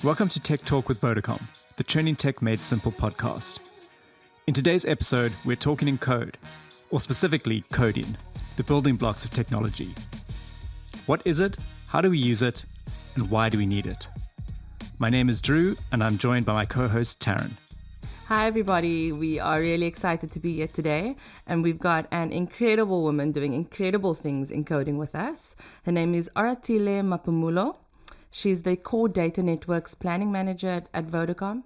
Welcome to Tech Talk with Vodacom, the trending tech made simple podcast. In today's episode, we're talking in code, or specifically coding, the building blocks of technology. What is it? How do we use it? And why do we need it? My name is Drew, and I'm joined by my co-host Taryn. Hi everybody, we are really excited to be here today, and we've got an incredible woman doing incredible things in coding with us. Her name is Oratile Mapumulo. She's the Core Data Networks Planning Manager at Vodacom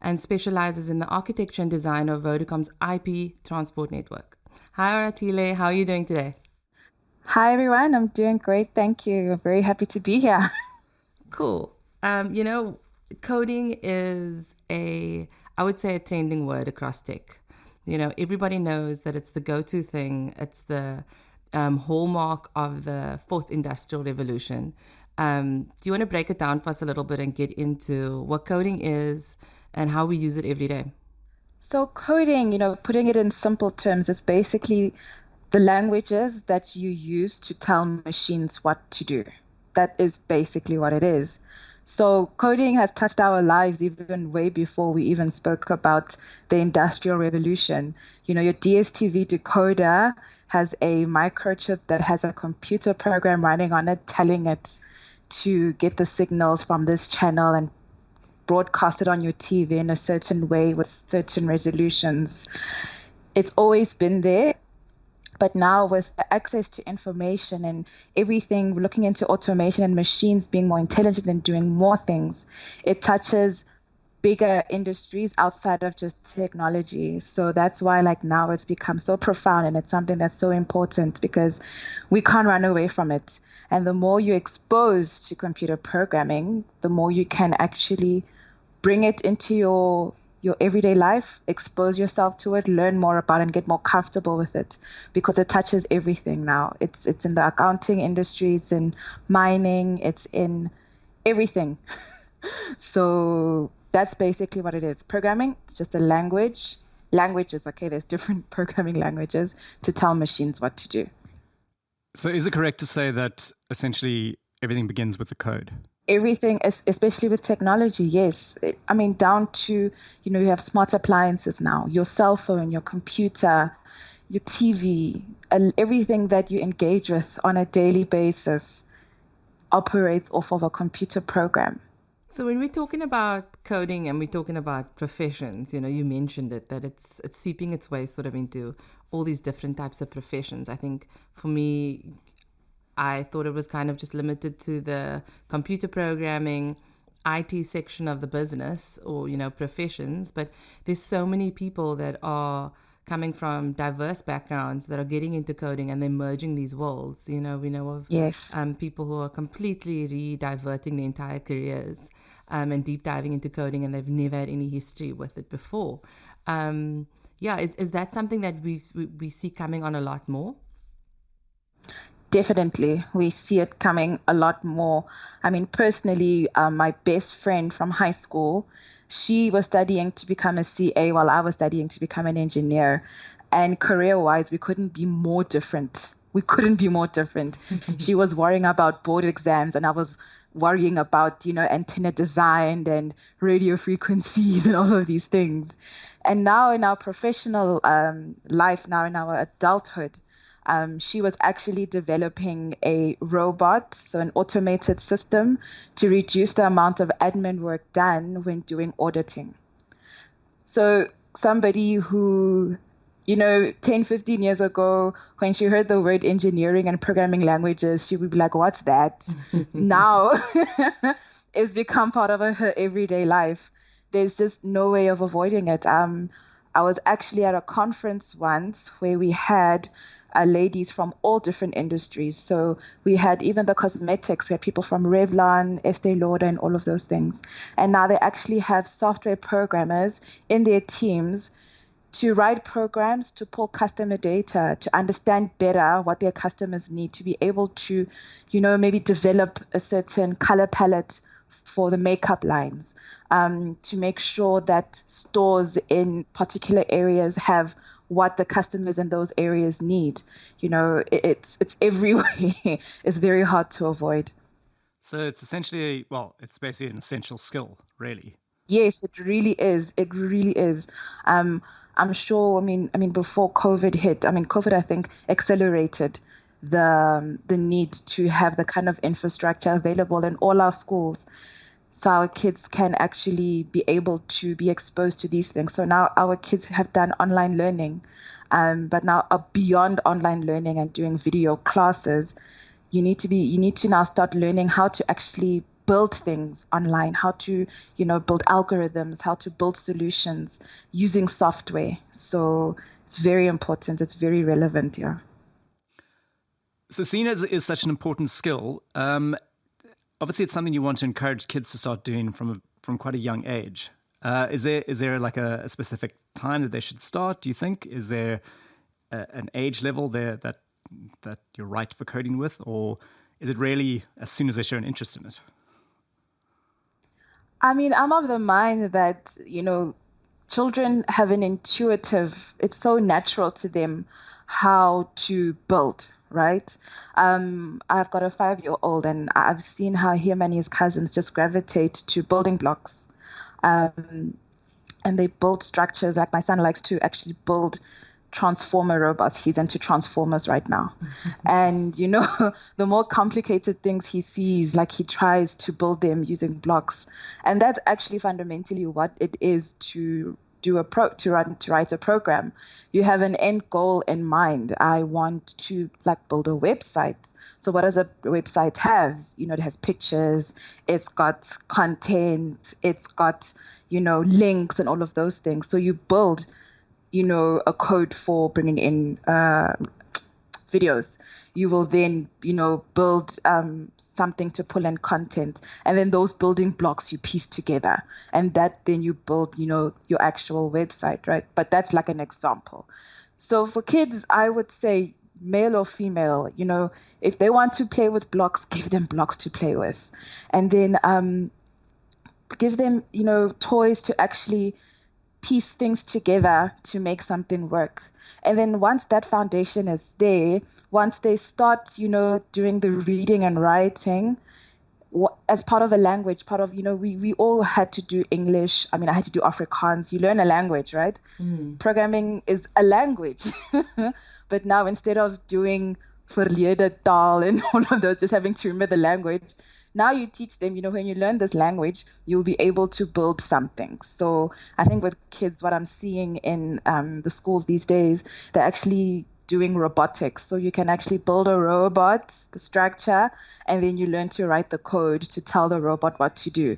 and specializes in the architecture and design of Vodacom's IP transport network. Hi Oratile, how are you doing today? Hi everyone, I'm doing great, thank you. I'm very happy to be here. Cool. Coding is I would say a trending word across tech. Everybody knows that it's the go-to thing. It's the hallmark of the fourth industrial revolution. Do you want to break it down for us a little bit and get into what coding is and how we use it every day? So coding, putting it in simple terms, is basically the languages that you use to tell machines what to do. That is basically what it is. So coding has touched our lives even way before we even spoke about the Industrial Revolution. Your DSTV decoder has a microchip that has a computer program running on it, telling it to get the signals from this channel and broadcast it on your TV in a certain way with certain resolutions. It's always been there. But now with the access to information and everything, we're looking into automation and machines being more intelligent and doing more things, it touches bigger industries outside of just technology. So that's why now it's become so profound, and it's something that's so important because we can't run away from it. And the more you're exposed to computer programming, the more you can actually bring it into your everyday life, expose yourself to it, learn more about it, and get more comfortable with it because it touches everything now. It's in the accounting industry, it's in mining, it's in everything. So that's basically what it is. Programming, it's just a language. Languages, okay, there's different programming languages to tell machines what to do. So is it correct to say that essentially everything begins with the code? Everything, especially with technology, yes. Down to, you have smart appliances now, your cell phone, your computer, your TV, and everything that you engage with on a daily basis operates off of a computer program. So when we're talking about coding and we're talking about professions, you mentioned it, that it's seeping its way sort of into all these different types of professions. I think for me, I thought it was kind of just limited to the computer programming, IT section of the business or, professions. But there's so many people that are coming from diverse backgrounds that are getting into coding and they're merging these worlds. We know of Yes. People who are completely re-diverting their entire careers and deep diving into coding, and they've never had any history with it before. Is that something that we see coming on a lot more? Definitely. We see it coming a lot more. Personally, my best friend from high school, she was studying to become a CA while I was studying to become an engineer. And career-wise, we couldn't be more different. She was worrying about board exams, and I was worrying about, antenna design and radio frequencies and all of these things. And now in our professional life, now in our adulthood, she was actually developing a robot, so an automated system to reduce the amount of admin work done when doing auditing. So somebody who, 10, 15 years ago, when she heard the word engineering and programming languages, she would be like, what's that? Now it's become part of her everyday life. There's just no way of avoiding it. I was actually at a conference once where we had ladies from all different industries. So we had even the cosmetics, we had people from Revlon, Estee Lauder, and all of those things. And now they actually have software programmers in their teams to write programs to pull customer data, to understand better what their customers need, to be able to, maybe develop a certain color palette for the makeup lines, to make sure that stores in particular areas have what the customers in those areas need. It's everywhere. It's very hard to avoid. So it's essentially, well, it's basically an essential skill, really. Yes, it really is. It really is. Um, I'm sure. Before COVID hit, COVID, I think, accelerated the need to have the kind of infrastructure available in all our schools, so our kids can actually be able to be exposed to these things. So now our kids have done online learning, but now beyond online learning and doing video classes, you need to now start learning how to actually build things online, how to, build algorithms, how to build solutions using software. So it's very important. It's very relevant. Yeah. So seeing as it is such an important skill, obviously it's something you want to encourage kids to start doing from quite a young age. Is there like a specific time that they should start, do you think? Is there an age level there that you're right for coding with, or is it really as soon as they show an interest in it? I'm of the mind that, children have an intuitive, it's so natural to them how to build, right? I've got a 5-year-old, and I've seen how him and his cousins just gravitate to building blocks. And they build structures. Like my son likes to actually build transformer robots. He's into transformers right now. And, the more complicated things he sees, like he tries to build them using blocks. And that's actually fundamentally what it is to write a program. You have an end goal in mind. I want to build a website. So what does a website have? It has pictures, it's got content, it's got, links and all of those things. So you build a code for bringing in videos. You will then, build something to pull in content. And then those building blocks you piece together. And that then you build, your actual website, right? But that's like an example. So for kids, I would say male or female, if they want to play with blocks, give them blocks to play with. And then give them, toys to actually piece things together to make something work. And then once that foundation is there, once they start, doing the reading and writing as part of a language, we all had to do English. I had to do Afrikaans. You learn a language, right? Programming is a language. But now instead of doing verlede taal and all of those, just having to remember the language, now you teach them, when you learn this language, you'll be able to build something. So I think with kids, what I'm seeing in the schools these days, they're actually doing robotics. So you can actually build a robot, the structure, and then you learn to write the code to tell the robot what to do.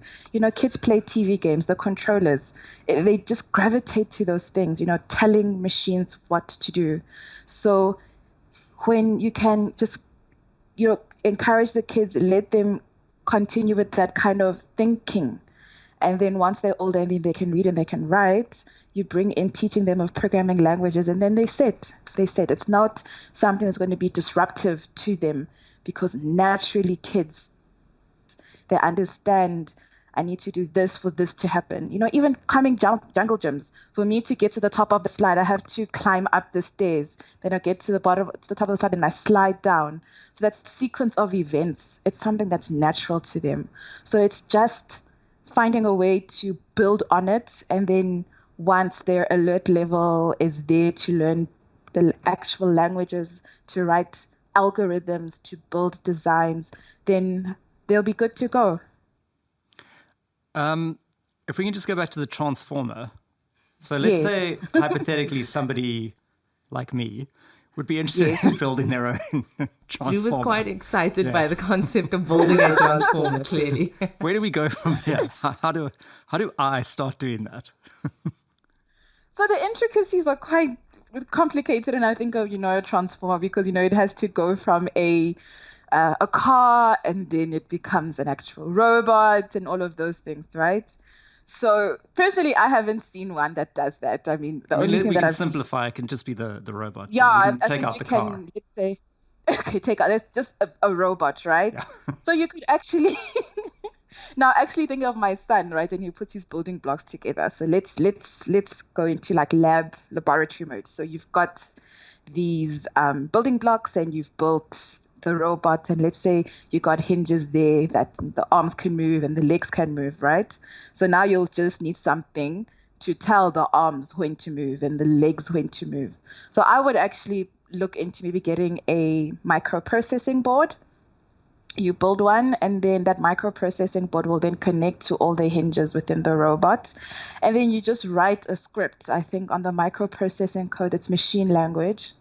Kids play TV games, the controllers, they just gravitate to those things, telling machines what to do. So when you can just, encourage the kids, let them continue with that kind of thinking. And then once they're older and then they can read and they can write, you bring in teaching them of programming languages, and then they sit. It's not something that's going to be disruptive to them, because naturally kids, they understand, I need to do this for this to happen. Even climbing jungle gyms. For me to get to the top of the slide, I have to climb up the stairs. Then I get to the top of the slide and I slide down. So that sequence of events, it's something that's natural to them. So it's just finding a way to build on it. And then once their alert level is there to learn the actual languages, to write algorithms, to build designs, then they'll be good to go. If we can just go back to the transformer. So let's say hypothetically somebody like me would be interested in building their own transformer. You was quite excited by the concept of building a transformer, clearly. Where do we go from there? How do I start doing that? So the intricacies are quite complicated, and I think of, a transformer, because, it has to go from a car, and then it becomes an actual robot and all of those things, right? So personally, I haven't seen one that does that. The only thing we that can simplify, it can just be the robot. Yeah, I take out the car. Let's say, okay, take out. It's just a robot, right? Yeah. So you could actually now actually think of my son, right? And he puts his building blocks together. So let's go into laboratory mode. So you've got these building blocks, and you've built the robot, and let's say you got hinges there that the arms can move and the legs can move, right? So now you'll just need something to tell the arms when to move and the legs when to move. So I would actually look into maybe getting a microprocessing board. You build one, and then that microprocessing board will then connect to all the hinges within the robot. And then you just write a script. I think on the microprocessing code, it's machine language.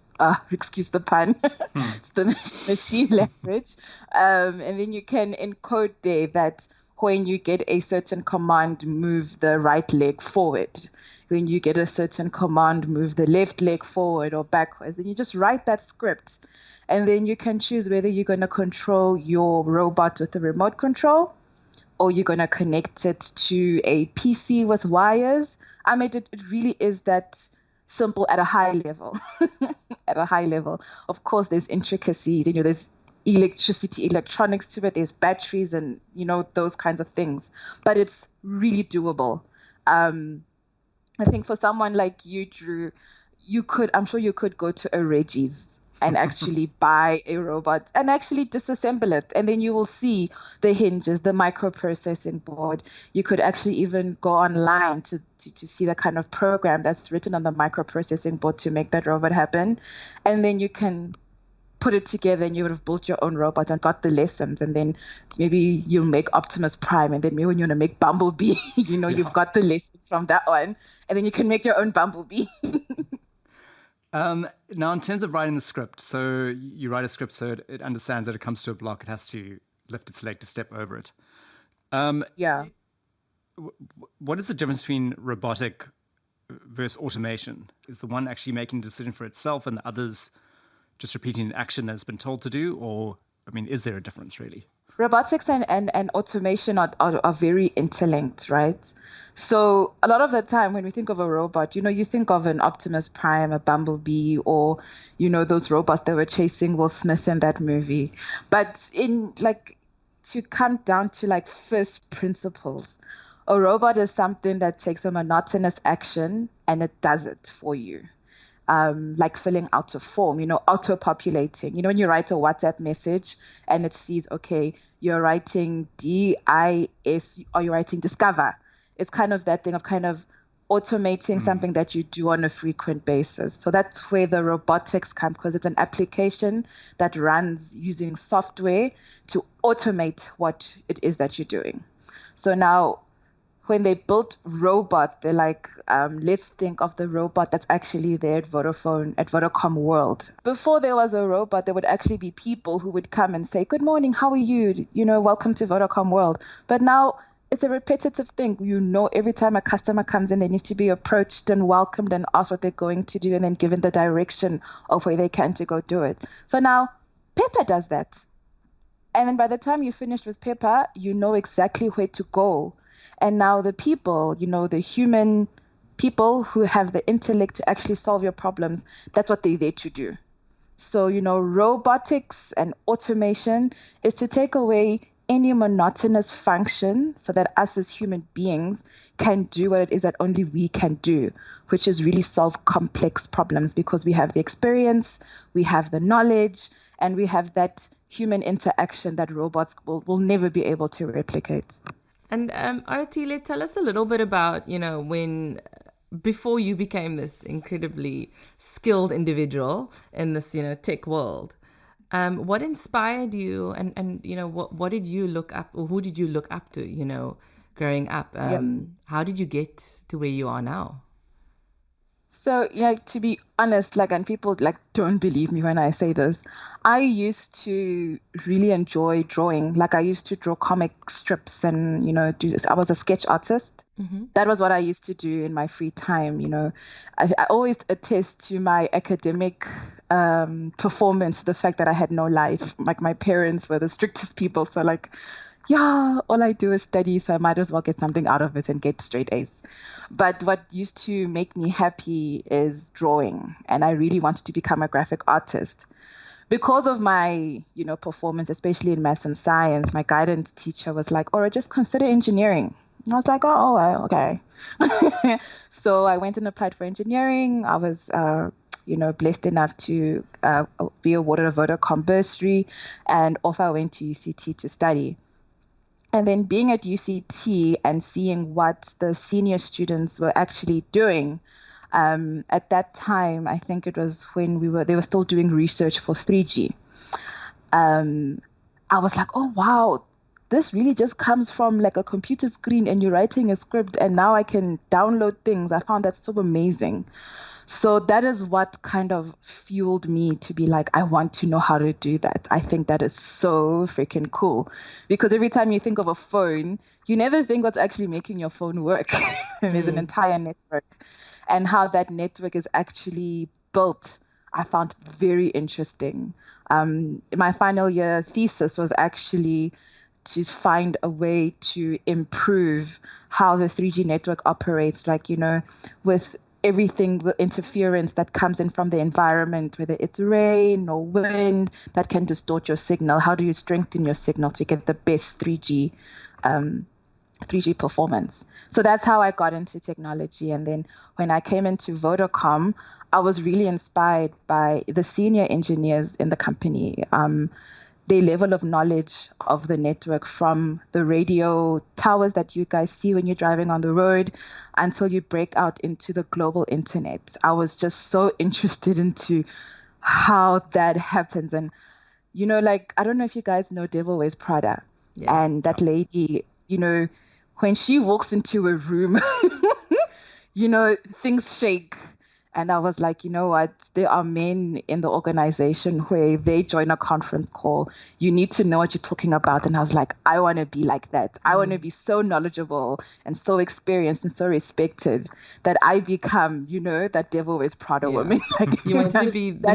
Excuse the pun. It's the machine language. And then you can encode there that when you get a certain command, move the right leg forward. When you get a certain command, move the left leg forward or backwards. And you just write that script. And then you can choose whether you're going to control your robot with a remote control or you're going to connect it to a PC with wires. I mean, it really is that simple at a high level. At a high level. Of course, there's intricacies. There's electricity, electronics to it. There's batteries and, those kinds of things. But it's really doable. I think for someone like you, Drew, I'm sure you could go to a Reggie's and actually buy a robot and actually disassemble it. And then you will see the hinges, the microprocessing board. You could actually even go online to see the kind of program that's written on the microprocessing board to make that robot happen. And then you can put it together and you would have built your own robot and got the lessons. And then maybe you'll make Optimus Prime. And then maybe when you want to make Bumblebee, you've got the lessons from that one. And then you can make your own Bumblebee. Now, in terms of writing the script, so you write a script so it understands that it comes to a block, it has to lift its leg to step over it. Yeah. What is the difference between robotic versus automation? Is the one actually making a decision for itself and the others just repeating an action that's been told to do? Or, is there a difference really? Robotics and automation are very interlinked, right? So a lot of the time when we think of a robot, you think of an Optimus Prime, a Bumblebee, or, those robots that were chasing Will Smith in that movie. But to come down to first principles, a robot is something that takes a monotonous action and it does it for you. Like filling out a form, auto-populating. When you write a WhatsApp message and it sees, okay, you're writing DIS or you're writing discover. It's kind of that thing of kind of automating something that you do on a frequent basis. So that's where the robotics come, because it's an application that runs using software to automate what it is that you're doing. So now, when they built robots, they're like, let's think of the robot that's actually there at Vodacom World. Before there was a robot, there would actually be people who would come and say, good morning, how are you? Welcome to Vodacom World. But now it's a repetitive thing. Every time a customer comes in, they need to be approached and welcomed and asked what they're going to do and then given the direction of where they can to go do it. So now Pepper does that. And then by the time you finish with Pepper, you know exactly where to go. And now the people, the human people who have the intellect to actually solve your problems, that's what they're there to do. So, robotics and automation is to take away any monotonous function so that us as human beings can do what it is that only we can do, which is really solve complex problems, because we have the experience, we have the knowledge, and we have that human interaction that robots will never be able to replicate. And Aratile, tell us a little bit about, before you became this incredibly skilled individual in this, tech world, what inspired you and what did you look up, or who did you look up to, growing up? How did you get to where you are now? So, to be honest, and people don't believe me when I say this, I used to really enjoy drawing. I used to draw comic strips and, do this. I was a sketch artist. Mm-hmm. That was what I used to do in my free time. I always attest to my academic performance, the fact that I had no life. My parents were the strictest people. So all I do is study, so I might as well get something out of it and get straight A's. But what used to make me happy is drawing. And I really wanted to become a graphic artist. Because of my, performance, especially in maths and science, my guidance teacher was like, or just consider engineering. And I was like, oh, okay. So I went and applied for engineering. I was, blessed enough to be awarded a Vodacom bursary, and off I went to UCT to study. And then being at UCT and seeing what the senior students were actually doing, at that time, I think it was when they were still doing research for 3G. I was like, oh wow, this really just comes from like a computer screen and you're writing a script and now I can download things. I found that so amazing. So that is what kind of fueled me to be like, I want to know how to do that. I think that is so freaking cool. Because every time you think of a phone, you never think what's actually making your phone work. And there's an entire network. And how that network is actually built, I found very interesting. My final year thesis was actually to find a way to improve how the 3G network operates, like, with everything, the interference that comes in from the environment, whether it's rain or wind, that can distort your signal. How do you strengthen your signal to get the best 3G performance? So that's how I got into technology. And then when I came into Vodacom, I was really inspired by the senior engineers in the company. Their level of knowledge of the network, from the radio towers that you guys see when you're driving on the road until you break out into the global internet. I was just so interested into how that happens. And, like, I don't know if you guys know Devil Wears Prada. Yeah. And that lady, when she walks into a room, things shake. And I was like, you know what? There are men in the organization where they join a conference call. You need to know what you're talking about. And I was like, I want to be like that. I want to be so knowledgeable and so experienced and so respected that I become, that Devil Wears Prada woman. Like, you wanted to be the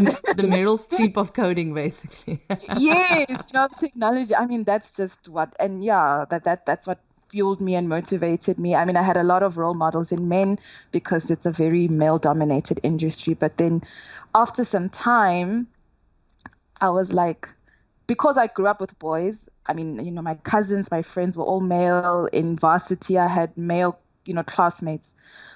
Meryl Streep of coding, basically. Yes, technology. I mean, that's just what, and yeah, that's what fueled me and motivated me. I mean, I had a lot of role models in men because it's a very male-dominated industry. But then after some time, I was like, because I grew up with boys, I mean, my cousins, my friends were all male. In varsity, I had male, classmates.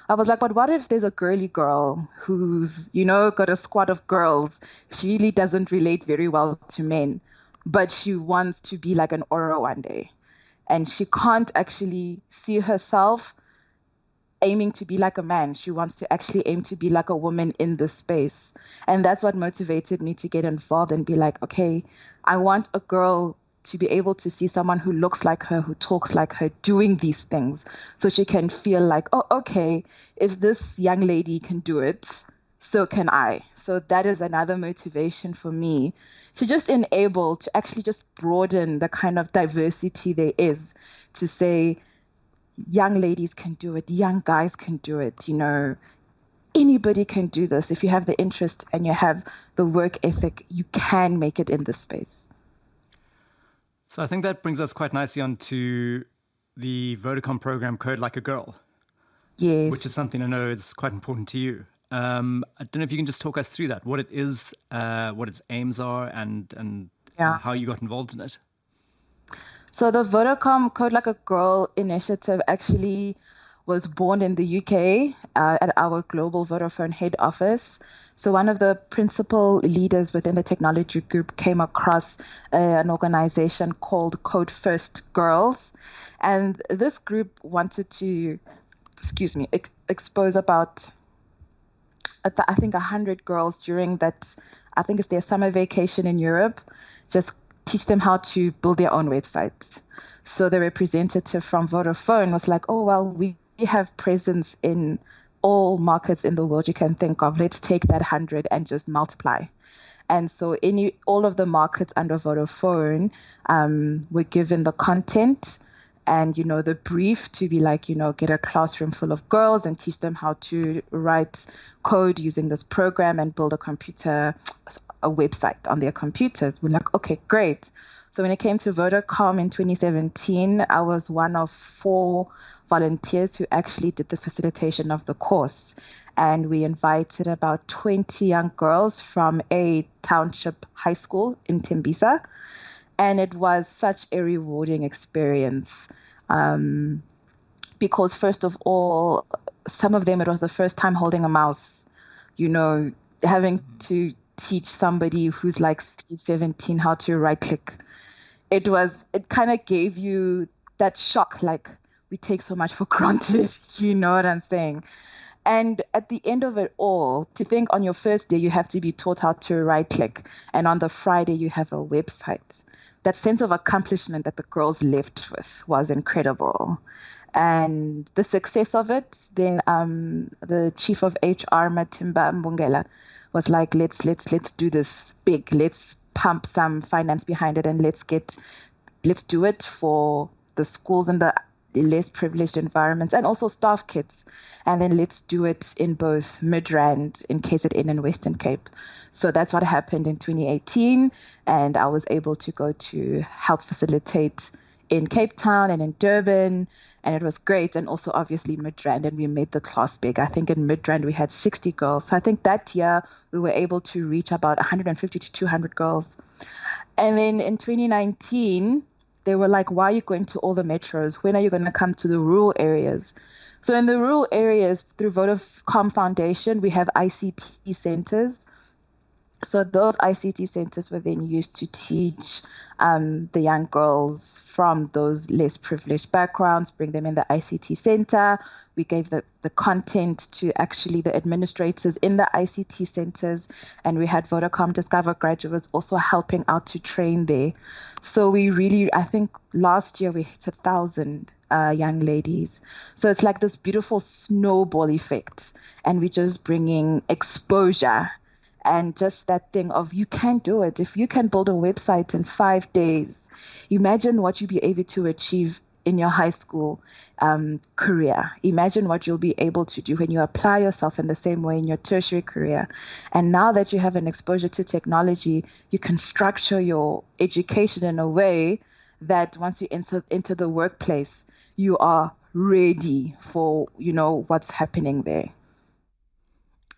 I was like, but what if there's a girly girl who's, got a squad of girls? She really doesn't relate very well to men, but she wants to be like an Aura one day. And she can't actually see herself aiming to be like a man. She wants to actually aim to be like a woman in this space. And that's what motivated me to get involved and be like, okay, I want a girl to be able to see someone who looks like her, who talks like her, doing these things. So she can feel like, oh, okay, if this young lady can do it, so can I. So that is another motivation for me to just enable, to actually just broaden the kind of diversity there is, to say young ladies can do it, young guys can do it, anybody can do this. If you have the interest and you have the work ethic, you can make it in this space. So I think that brings us quite nicely onto the Vodacom program, Code Like a Girl. Yes. Which is something I know is quite important to you. I don't know if you can just talk us through that, what it is, what its aims are, and how you got involved in it. So the Vodacom Code Like a Girl initiative actually was born in the UK at our global Vodafone head office. So one of the principal leaders within the technology group came across an organization called Code First Girls. And this group wanted to, expose about, I think, 100 girls during that, I think it's their summer vacation in Europe, just teach them how to build their own websites. So the representative from Vodafone was like, oh, well, we have presence in all markets in the world you can think of. Let's take that 100 and just multiply. And so all of the markets under Vodafone were given the content and, the brief to be like, get a classroom full of girls and teach them how to write code using this program and build a website on their computers. We're like, okay, great. So when it came to Vodacom in 2017, I was one of 4 volunteers who actually did the facilitation of the course. And we invited about 20 young girls from a township high school in Tembisa. And it was such a rewarding experience because, first of all, some of them, it was the first time holding a mouse. having to teach somebody who's like 17 how to right click. It kind of gave you that shock, like we take so much for granted, you know what I'm saying? And at the end of it all, to think on your first day, you have to be taught how to right click. And on the Friday, you have a website. That sense of accomplishment that the girls left with was incredible. And the success of it, then the chief of HR, Matimba Mbungela, was like, let's do this big. Let's pump some finance behind it and let's do it for the schools in the less privileged environments and also staff kits. And then let's do it in both Midrand, in KZN and Western Cape. So that's what happened in 2018. And I was able to go to help facilitate in Cape Town and in Durban. And it was great. And also obviously Midrand, and we made the class big. I think in Midrand we had 60 girls. So I think that year we were able to reach about 150 to 200 girls. And then in 2019, they were like, why are you going to all the metros? When are you going to come to the rural areas? So in the rural areas, through Vodacom Foundation, we have ICT centers. So those ICT centers were then used to teach the young girls from those less privileged backgrounds, bring them in the ICT center. We gave the content to actually the administrators in the ICT centers, and we had Vodacom Discover graduates also helping out to train there. So we really, I think last year we hit 1,000 young ladies. So it's like this beautiful snowball effect, and we're just bringing exposure. And just that thing of you can do it. If you can build a website in 5 days, imagine what you'll be able to achieve in your high school career. Imagine what you'll be able to do when you apply yourself in the same way in your tertiary career. And now that you have an exposure to technology, you can structure your education in a way that once you enter the workplace, you are ready for, what's happening there.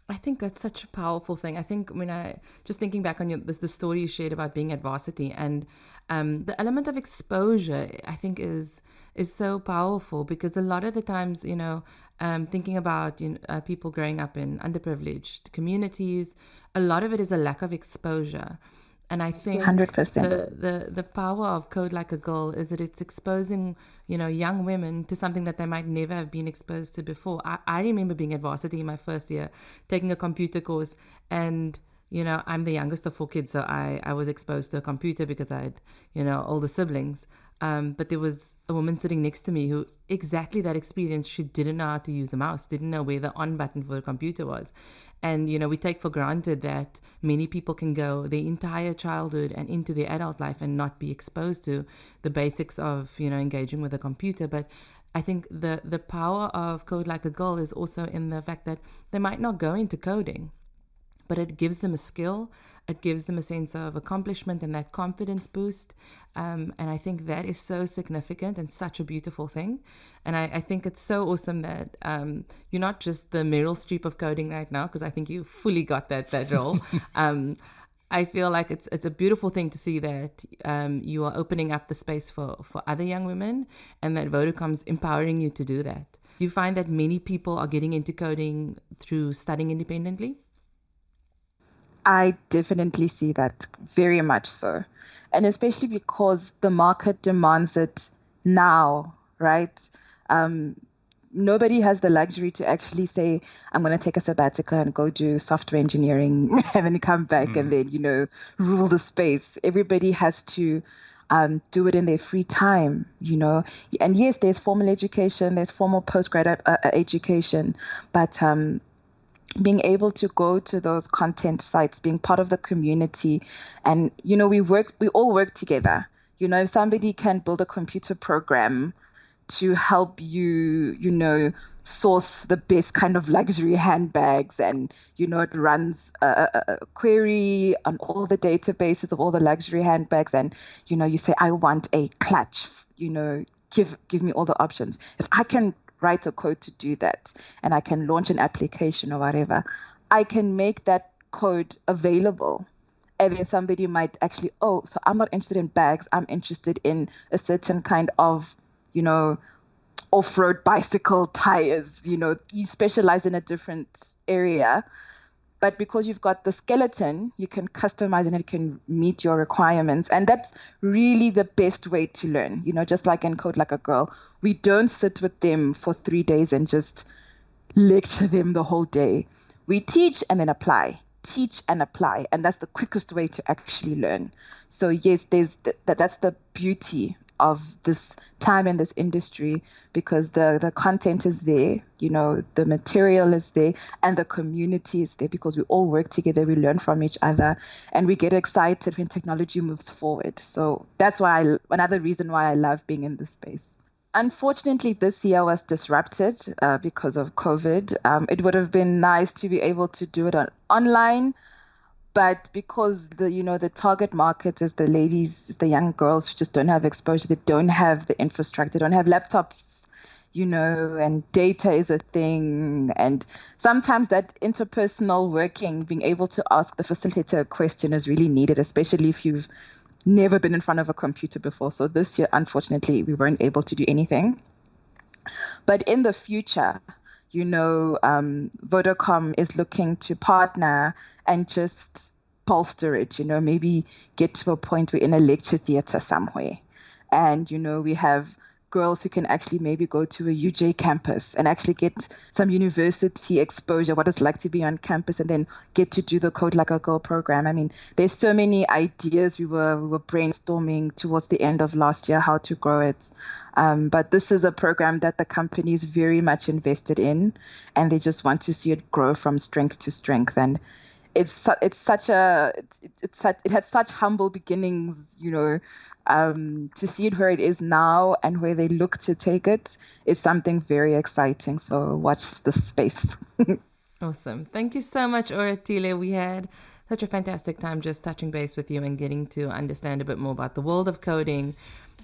I think that's such a powerful thing. I think when I just thinking back on the story you shared about being at varsity, and the element of exposure, I think is so powerful, because a lot of the times, thinking about people growing up in underprivileged communities, a lot of it is a lack of exposure. And I think 100%. the power of Code Like a Girl is that it's exposing, young women to something that they might never have been exposed to before. I remember being at varsity in my first year, taking a computer course, and, I'm the youngest of 4 kids, so I was exposed to a computer because I had, older siblings. But there was a woman sitting next to me who exactly that experience. She didn't know how to use a mouse, didn't know where the on button for a computer was. And, we take for granted that many people can go their entire childhood and into their adult life and not be exposed to the basics of, engaging with a computer. But I think the power of Code Like a Girl is also in the fact that they might not go into coding, but it gives them a skill. It gives them a sense of accomplishment and that confidence boost. And I think that is so significant and such a beautiful thing. And I think it's so awesome that you're not just the Meryl Streep of coding right now, because I think you fully got that role. I feel like it's a beautiful thing to see that you are opening up the space for other young women, and that Vodacom's empowering you to do that. Do you find that many people are getting into coding through studying independently? I definitely see that, very much so. And especially because the market demands it now, right? Nobody has the luxury to actually say, I'm going to take a sabbatical and go do software engineering and then come back and then, rule the space. Everybody has to do it in their free time, And yes, there's formal education, there's formal postgrad education, but being able to go to those content sites, being part of the community, and we all work together. If somebody can build a computer program to help you, source the best kind of luxury handbags, and it runs a query on all the databases of all the luxury handbags, and you say, I want a clutch, give me all the options. If I can write a code to do that, and I can launch an application or whatever, I can make that code available. And then somebody might actually, so I'm not interested in bags, I'm interested in a certain kind of, off-road bicycle tires. You specialize in a different area. But because you've got the skeleton, you can customize and it can meet your requirements. And that's really the best way to learn. Just like in Code Like a Girl, we don't sit with them for 3 days and just lecture them the whole day. We teach and then apply, teach and apply. And that's the quickest way to actually learn. So yes, that's the beauty of this time in this industry, because the content is there, the material is there, and the community is there, because we all work together, we learn from each other, and we get excited when technology moves forward. So that's why another reason why I love being in this space. Unfortunately, this year was disrupted because of COVID. It would have been nice to be able to do it online, but because the target market is the ladies, the young girls who just don't have exposure, they don't have the infrastructure, they don't have laptops, and data is a thing. And sometimes that interpersonal working, being able to ask the facilitator a question is really needed, especially if you've never been in front of a computer before. So this year, unfortunately, we weren't able to do anything. But in the future, Vodacom is looking to partner and just bolster it, maybe get to a point where in a lecture theater somewhere. And, we have girls who can actually maybe go to a UJ campus and actually get some university exposure, what it's like to be on campus, and then get to do the Code Like a Girl program. I mean, there's so many ideas we were brainstorming towards the end of last year how to grow it. But this is a program that the company is very much invested in, and they just want to see it grow from strength to strength. And it had such humble beginnings, to see it where it is now and where they look to take it is something very exciting. So watch this space. Awesome. Thank you so much, Oratile. We had such a fantastic time just touching base with you and getting to understand a bit more about the world of coding,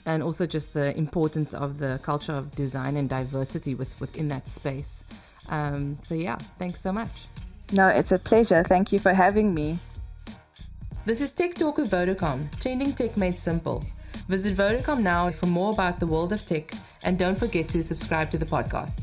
and also just the importance of the culture of design and diversity within that space. So yeah, thanks so much. No, it's a pleasure. Thank you for having me. This is Tech Talk with Vodacom, trending tech made simple. Visit Vodacom now for more about the world of tech, and don't forget to subscribe to the podcast.